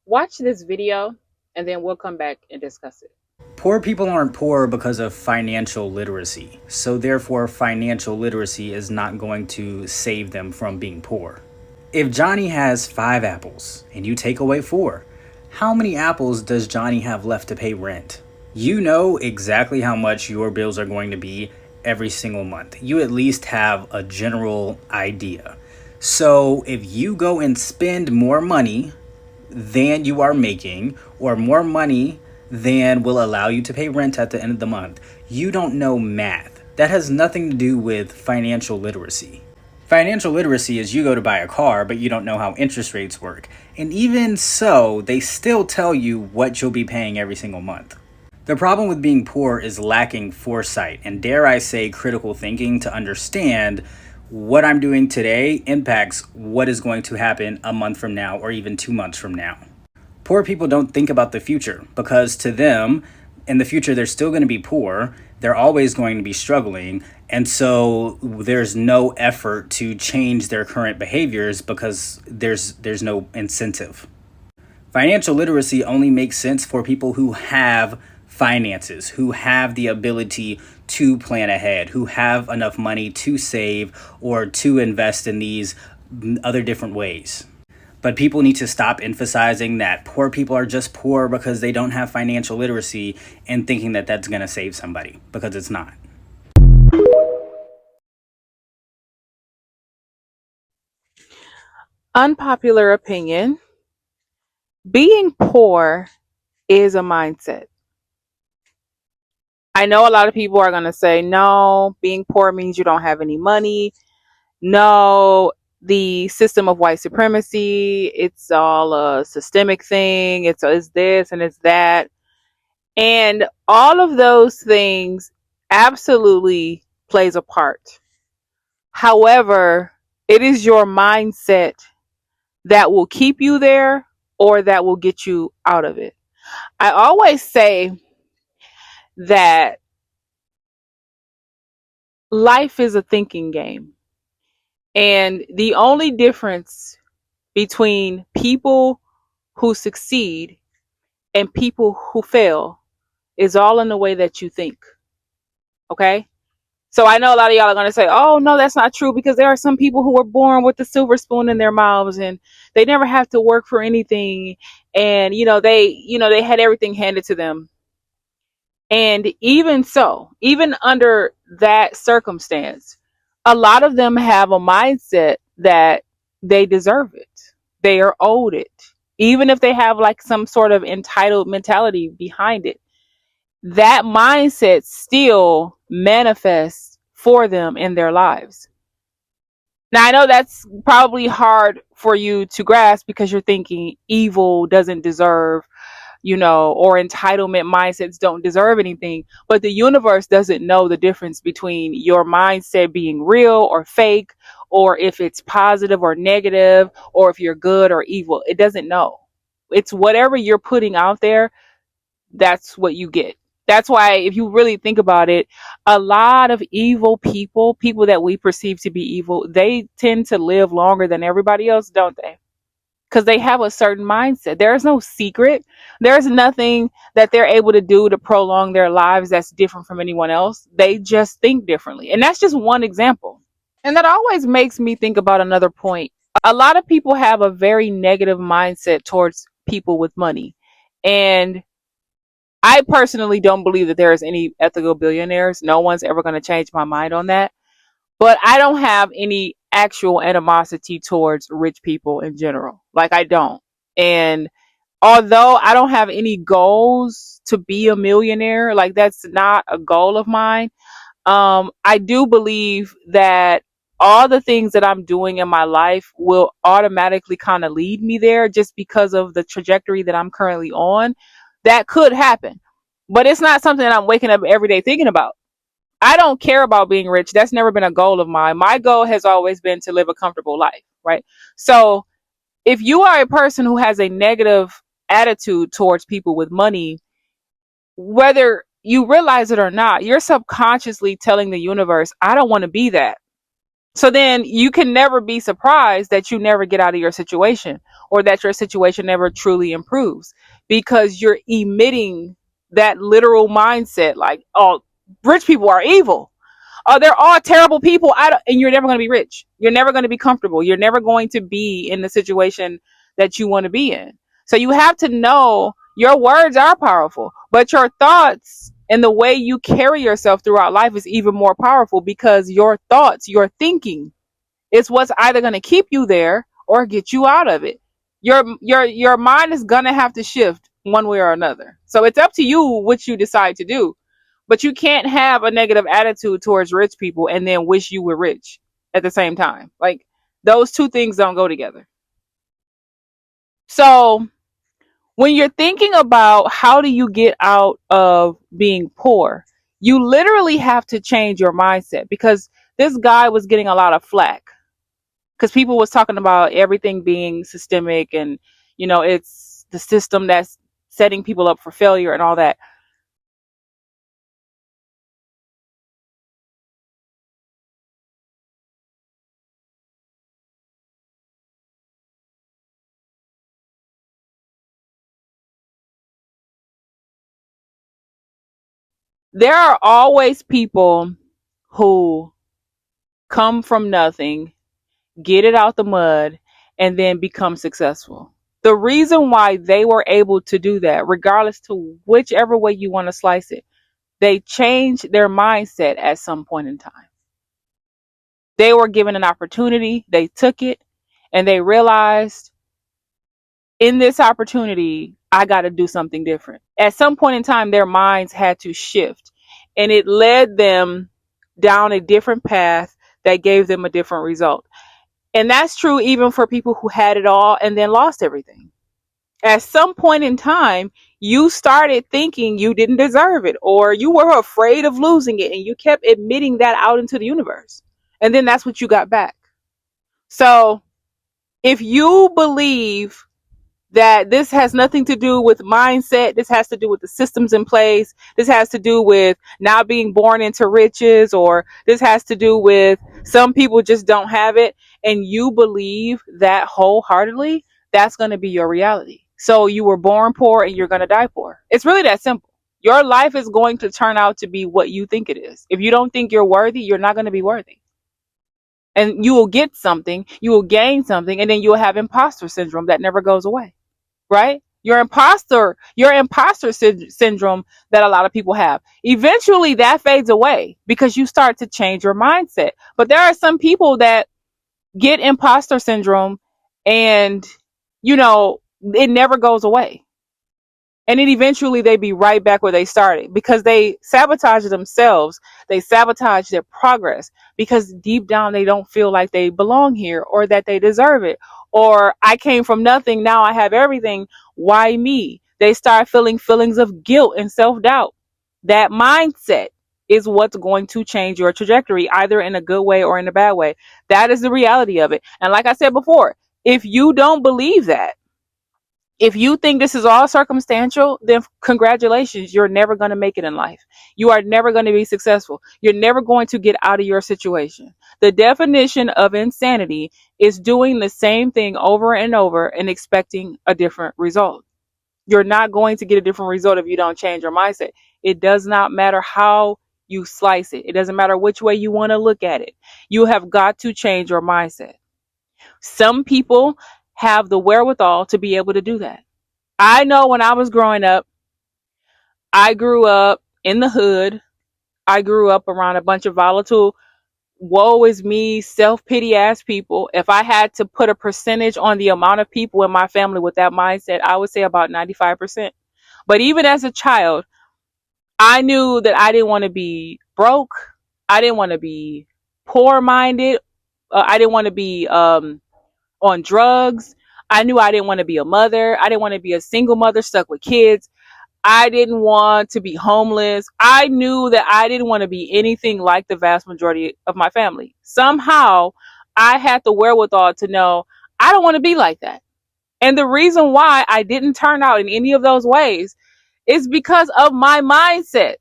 Watch this video and then we'll come back and discuss it. Poor people aren't poor because of financial literacy. So, therefore, financial literacy is not going to save them from being poor. If Johnny has 5 apples and you take away 4, how many apples does Johnny have left to pay rent? You know exactly how much your bills are going to be every single month. You at least have a general idea. So if you go and spend more money than you are making, or more money than will allow you to pay rent at the end of the month, you don't know math. That has nothing to do with financial literacy. Financial literacy is you go to buy a car, but you don't know how interest rates work. And even so, they still tell you what you'll be paying every single month. The problem with being poor is lacking foresight and, dare I say, critical thinking to understand what I'm doing today impacts what is going to happen a month from now or even 2 months from now. Poor people don't think about the future because to them, in the future, they're still going to be poor. They're always going to be struggling. And so there's no effort to change their current behaviors because there's no incentive. Financial literacy only makes sense for people who have finances, who have the ability to plan ahead, who have enough money to save or to invest in these other different ways. But people need to stop emphasizing that poor people are just poor because they don't have financial literacy and thinking that that's going to save somebody, because it's not. Unpopular opinion: being poor is a mindset. I know a lot of people are going to say, no, being poor means you don't have any money. No, the system of white supremacy, it's all a systemic thing. It's this and it's that. And all of those things absolutely plays a part. However, it is your mindset that will keep you there or that will get you out of it. I always say that life is a thinking game. And the only difference between people who succeed and people who fail is all in the way that you think. Okay? So I know a lot of y'all are going to say, oh, no, that's not true, because there are some people who were born with the silver spoon in their mouths and they never have to work for anything. And, they had everything handed to them. And even so, even under that circumstance, a lot of them have a mindset that they deserve it. They are owed it. Even if they have like some sort of entitled mentality behind it, that mindset still manifests for them in their lives. Now, I know that's probably hard for you to grasp because you're thinking evil doesn't deserve, or entitlement mindsets don't deserve anything. But the universe doesn't know the difference between your mindset being real or fake, or if it's positive or negative, or if you're good or evil. It doesn't know. It's whatever you're putting out there, that's what you get. That's why, if you really think about it, a lot of evil people that we perceive to be evil, they tend to live longer than everybody else, don't they? Because they have a certain mindset. There's no secret. There's nothing that they're able to do to prolong their lives that's different from anyone else. They just think differently. And that's just one example. And that always makes me think about another point. A lot of people have a very negative mindset towards people with money. And I personally don't believe that there is any ethical billionaires. No one's ever going to change my mind on that. But I don't have any actual animosity towards rich people in general. Like, I don't. And although I don't have any goals to be a millionaire, like that's not a goal of mine. I do believe that all the things that I'm doing in my life will automatically kind of lead me there just because of the trajectory that I'm currently on. That could happen, but it's not something that I'm waking up every day thinking about. I don't care about being rich. That's never been a goal of mine. My goal has always been to live a comfortable life, right? So if you are a person who has a negative attitude towards people with money, whether you realize it or not, you're subconsciously telling the universe, I don't want to be that. So then you can never be surprised that you never get out of your situation, or that your situation never truly improves, because you're emitting that literal mindset like, oh, rich people are evil. Oh, they're all terrible people. And you're never going to be rich. You're never going to be comfortable. You're never going to be in the situation that you want to be in. So you have to know your words are powerful, but your thoughts and the way you carry yourself throughout life is even more powerful, because your thoughts, your thinking, is what's either going to keep you there or get you out of it. Your mind is going to have to shift one way or another. So it's up to you what you decide to do. But you can't have a negative attitude towards rich people and then wish you were rich at the same time. Like, those two things don't go together. So when you're thinking about how do you get out of being poor, you literally have to change your mindset, because this guy was getting a lot of flack because people was talking about everything being systemic, and it's the system that's setting people up for failure and all that. There are always people who come from nothing, get it out the mud, and then become successful. The reason why they were able to do that, regardless to whichever way you want to slice it, they changed their mindset at some point in time. They were given an opportunity, they took it, and they realized, in this opportunity, I got to do something different. At some point in time, their minds had to shift, and it led them down a different path that gave them a different result. And that's true even for people who had it all and then lost everything. At some point in time, you started thinking you didn't deserve it, or you were afraid of losing it, and you kept admitting that out into the universe. And then that's what you got back. So if you believe that this has nothing to do with mindset, this has to do with the systems in place, this has to do with not being born into riches, or this has to do with some people just don't have it, and you believe that wholeheartedly, that's going to be your reality. So you were born poor and you're going to die poor. It's really that simple. Your life is going to turn out to be what you think it is. If you don't think you're worthy, you're not going to be worthy. And you will get something, you will gain something, and then you'll have imposter syndrome that never goes away, right? Your imposter syndrome that a lot of people have. Eventually that fades away because you start to change your mindset. But there are some people that get imposter syndrome, and it never goes away. And then eventually they be right back where they started, because they sabotage themselves. They sabotage their progress because deep down they don't feel like they belong here, or that they deserve it. Or, I came from nothing, now I have everything. Why me? They start feeling feelings of guilt and self-doubt. That mindset is what's going to change your trajectory, either in a good way or in a bad way. That is the reality of it. And like I said before, if you don't believe that, if you think this is all circumstantial, then congratulations, you're never going to make it in life. You are never going to be successful. You're never going to get out of your situation. The definition of insanity is doing the same thing over and over and expecting a different result. You're not going to get a different result if you don't change your mindset. It does not matter how you slice it. It doesn't matter which way you want to look at it. You have got to change your mindset. Some people have the wherewithal to be able to do that. I know when I was growing up, I grew up in the hood. I grew up around a bunch of volatile, woe is me, self-pity ass people. If I had to put a percentage on the amount of people in my family with that mindset, I would say about 95%. But even as a child, I knew that I didn't want to be broke. I didn't want to be poor minded. I didn't want to be on drugs. I knew I didn't want to be a mother. I didn't want to be a single mother stuck with kids. I didn't want to be homeless. I knew that I didn't want to be anything like the vast majority of my family. Somehow, I had the wherewithal to know I don't want to be like that. And the reason why I didn't turn out in any of those ways is because of my mindset.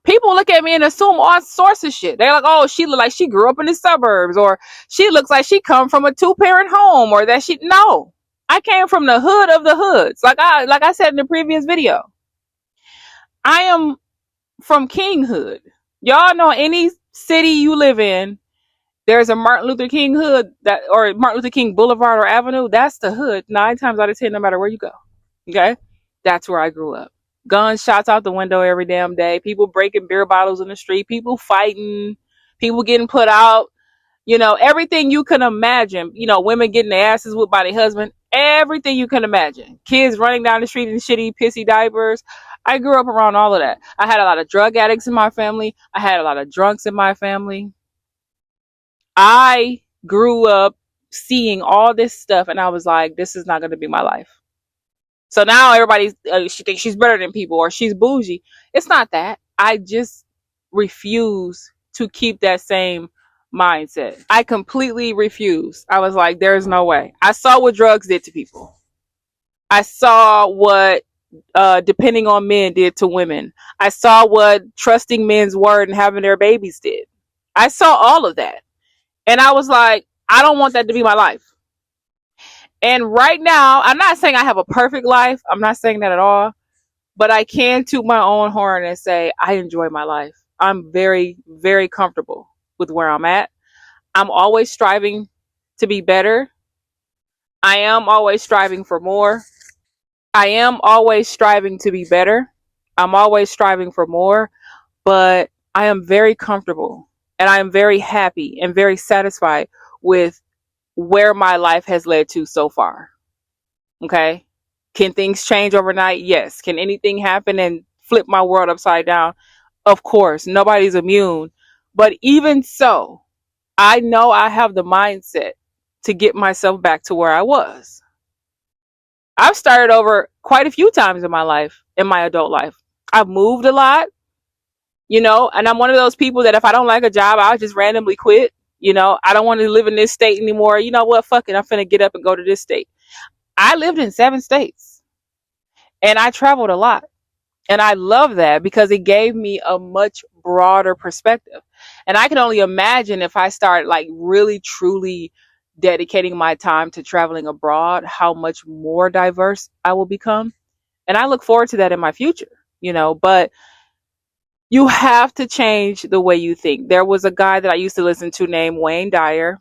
People look at me and assume all sorts of shit. They're like, oh, she look like she grew up in the suburbs, or she looks like she come from a 2-parent home, or that she no. I came from the hood of the hoods. Like I said in the previous video. I am from King Hood. Y'all know any city you live in, there's a Martin Luther King hood that or Martin Luther King Boulevard or Avenue. That's the hood 9 times out of 10, no matter where you go. Okay? That's where I grew up. Gunshots out the window every damn day. People breaking beer bottles in the street. People fighting. People getting put out. You know, everything you can imagine. You know, women getting their asses whipped by their husband. Everything you can imagine. Kids running down the street in shitty, pissy diapers. I grew up around all of that. I had a lot of drug addicts in my family. I had a lot of drunks in my family. I grew up seeing all this stuff, and I was like, this is not going to be my life. So now everybody, she thinks she's better than people or she's bougie. It's not that. I just refuse to keep that same mindset. I completely refuse. I was like, there's no way. I saw what drugs did to people. I saw what depending on men did to women. I saw what trusting men's word and having their babies did. I saw all of that. And I was like, I don't want that to be my life. And right now, I'm not saying I have a perfect life. I'm not saying that at all. But I can toot my own horn and say I enjoy my life. I'm very, very comfortable with where I'm at. I'm always striving to be better. I am always striving for more. I am always striving to be better. I'm always striving for more. But I am very comfortable. And I am very happy and very satisfied with where my life has led to so far. Okay. Can things change overnight? Yes. Can anything happen and flip my world upside down? Of course. Nobody's immune. But even so, I know I have the mindset to get myself back to where I was. I've started over quite a few times in my life, in my adult life. I've moved a lot, you know, and I'm one of those people that if I don't like a job, I'll just randomly quit. You know, I don't want to live in this state anymore. You know what? Fuck it. I'm finna get up and go to this state. I lived in 7 states and I traveled a lot. And I love that because it gave me a much broader perspective. And I can only imagine if I start like really, truly dedicating my time to traveling abroad, how much more diverse I will become. And I look forward to that in my future, you know, but you have to change the way you think. There was a guy that I used to listen to named Wayne Dyer,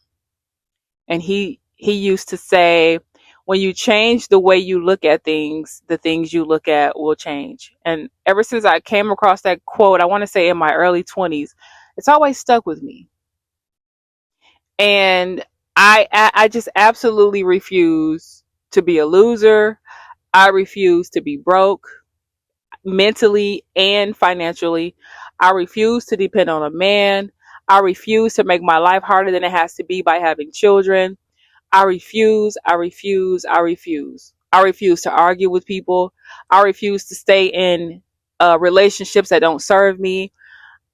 and he used to say, when you change the way you look at things, the things you look at will change. And ever since I came across that quote, I want to say in my early 20s, it's always stuck with me. And I just absolutely refuse to be a loser. I refuse to be broke mentally and financially. I refuse to depend on a man. I refuse to make my life harder than it has to be by having children. I refuse. I refuse to argue with people. I refuse to stay in relationships that don't serve me.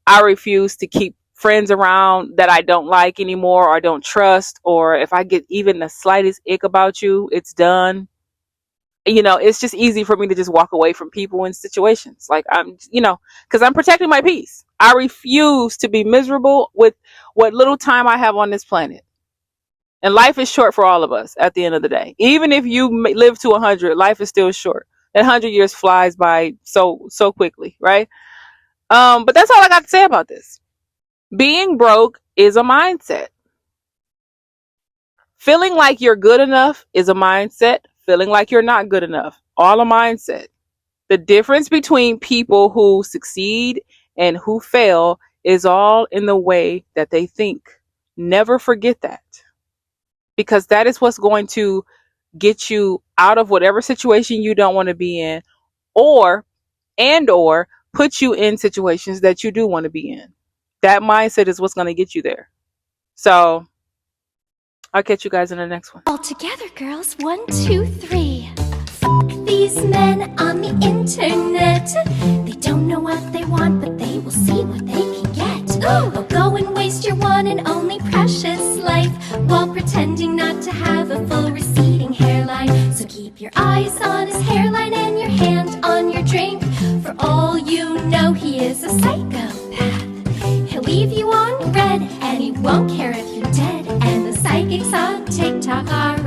I refuse to keep friends around that I don't like anymore or don't trust, or if I get even the slightest ick about you, it's done. You know, it's just easy for me to just walk away from people in situations. Like because I'm protecting my peace. I refuse to be miserable with what little time I have on this planet. And life is short for all of us at the end of the day. Even if you live to 100, life is still short. That 100 years flies by so quickly, right? But that's all I got to say about this. Being broke is a mindset. Feeling like you're good enough is a mindset. Feeling like you're not good enough, all a mindset. The difference between people who succeed and who fail is all in the way that they think. Never forget that. Because that is what's going to get you out of whatever situation you don't want to be in, or put you in situations that you do want to be in. That mindset is what's going to get you there. So I'll catch you guys in the next one. All together, girls. 1, 2, 3. Fuck these men on the internet. They don't know what they want, but they will see what they can get. Oh, go and waste your one and only precious life while pretending not to have a full receding hairline. So keep your eyes on his hairline and your hand on your drink. For For all you know, he is a psychopath. He'll leave you on red, and he won't care if you're dead. And the psychics on TikTok are